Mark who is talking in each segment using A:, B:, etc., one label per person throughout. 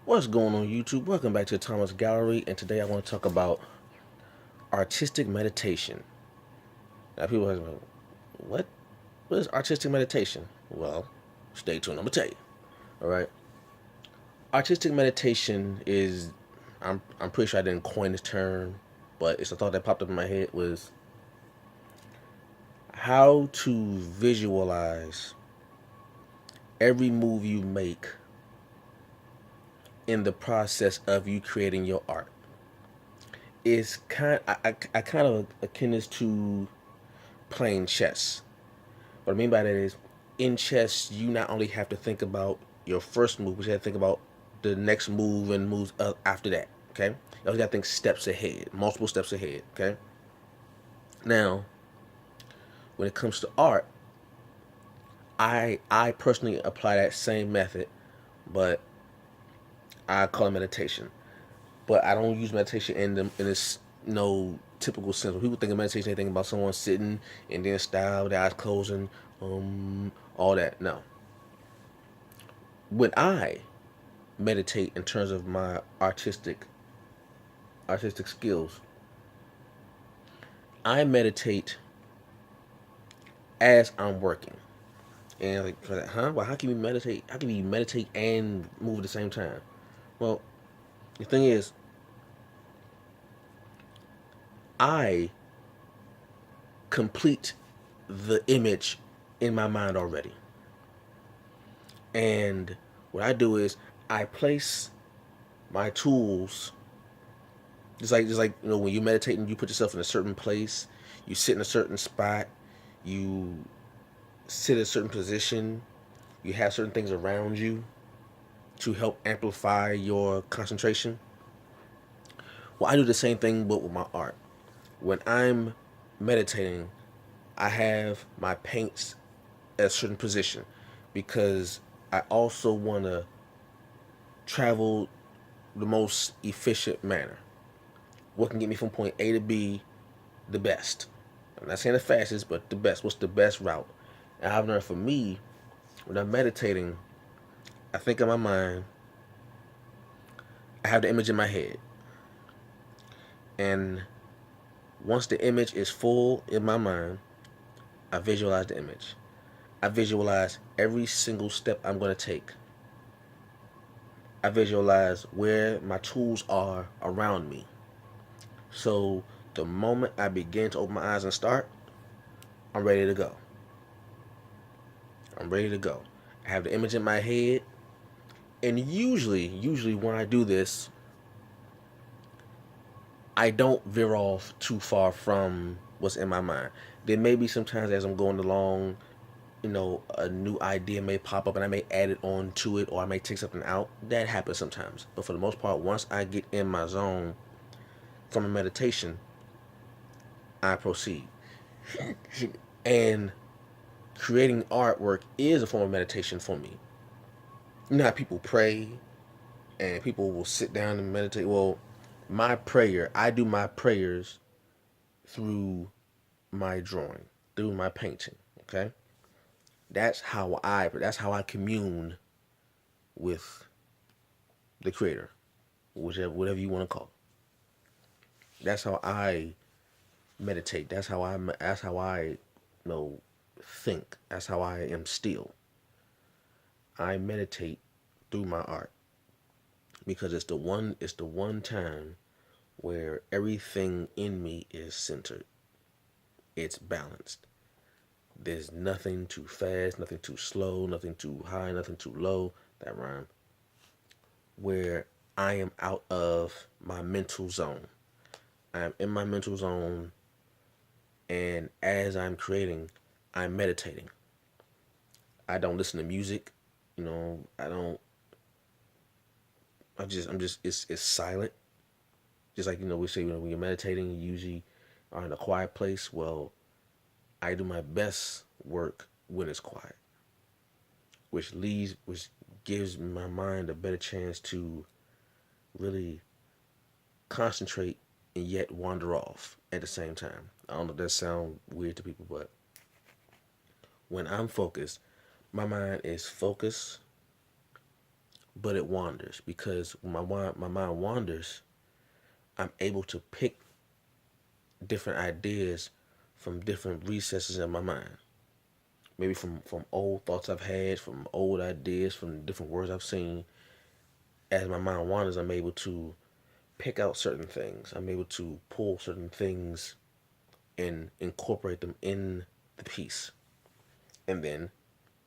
A: What's going on YouTube? Welcome back to Thomas Gallery, and today I want to talk about artistic meditation. Now people are like, what? What is artistic meditation? Well, stay tuned, I'm gonna tell you. Alright. Artistic meditation is I'm pretty sure I didn't coin this term, but it's a thought that popped up in my head was how to visualize every move you make in the process of you creating your art. Is I kind of akin this to playing chess. What I mean by that is, in chess, you not only have to think about your first move, but you have to think about the next move and moves after that. Okay, you always got to think steps ahead, multiple steps ahead. Okay. Now, when it comes to art, I personally apply that same method, but I call it meditation. But I don't use meditation in this no typical sense. When people think of meditation, they think about someone sitting in their style, with their eyes closing, all that. No, when I meditate in terms of my artistic skills, I meditate as I'm working. And like, huh? Well, how can you meditate? How can you meditate and move at the same time? Well, the thing is, I complete the image in my mind already. And what I do is I place my tools just like when you meditate and you put yourself in a certain place, you sit in a certain spot, you sit in a certain position, you have certain things around you to help amplify your concentration. Well, I do the same thing but with my art. When I'm meditating, I have my paints at a certain position because I also want to travel the most efficient manner. What can get me from point A to B the best? I'm not saying the fastest, but the best. What's the best route? And I've learned for me, when I'm meditating, I think in my mind, I have the image in my head. And once the image is full in my mind, I visualize the image. I visualize every single step I'm going to take. I visualize where my tools are around me. So the moment I begin to open my eyes and start, I'm ready to go. I'm ready to go. I have the image in my head. And usually when I do this, I don't veer off too far from what's in my mind. There may be sometimes as I'm going along, a new idea may pop up and I may add it on to it or I may take something out. That happens sometimes. But for the most part, once I get in my zone from a meditation, I proceed. And creating artwork is a form of meditation for me. You know how people pray and people will sit down and meditate? Well, I do my prayers through my drawing, through my painting. Okay, that's how I commune with the creator, whatever you want to call it. That's how I meditate. That's how I think. That's how I am still. I meditate through my art because it's the one time where everything in me is centered. It's balanced. There's nothing too fast, nothing too slow, nothing too high, nothing too low. That rhyme. Where I am out of my mental zone. I'm in my mental zone, and as I'm creating, I'm meditating. I don't listen to music. I don't. I'm just. It's silent. Just like we say, when you're meditating, you usually are in a quiet place. Well, I do my best work when it's quiet, which gives my mind a better chance to really concentrate and yet wander off at the same time. I don't know if that sounds weird to people, but when I'm focused, my mind is focused but it wanders because when my mind wanders, I'm able to pick different ideas from different recesses in my mind. Maybe from old thoughts I've had, from old ideas, from different words I've seen. As my mind wanders, I'm able to pick out certain things. I'm able to pull certain things and incorporate them in the piece. And then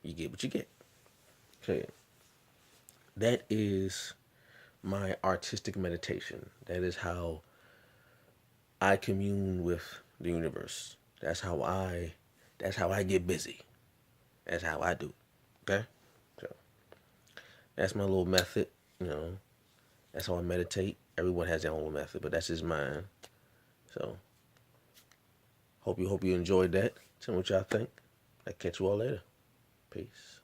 A: you get what you get. Okay. That is my artistic meditation. That is how I commune with the universe. That's how I get busy. That's how I do it. Okay? So that's my little method, you know. That's how I meditate. Everyone has their own method, but that's just mine. So hope you enjoyed that. Tell me what y'all think. I catch you all later. Peace.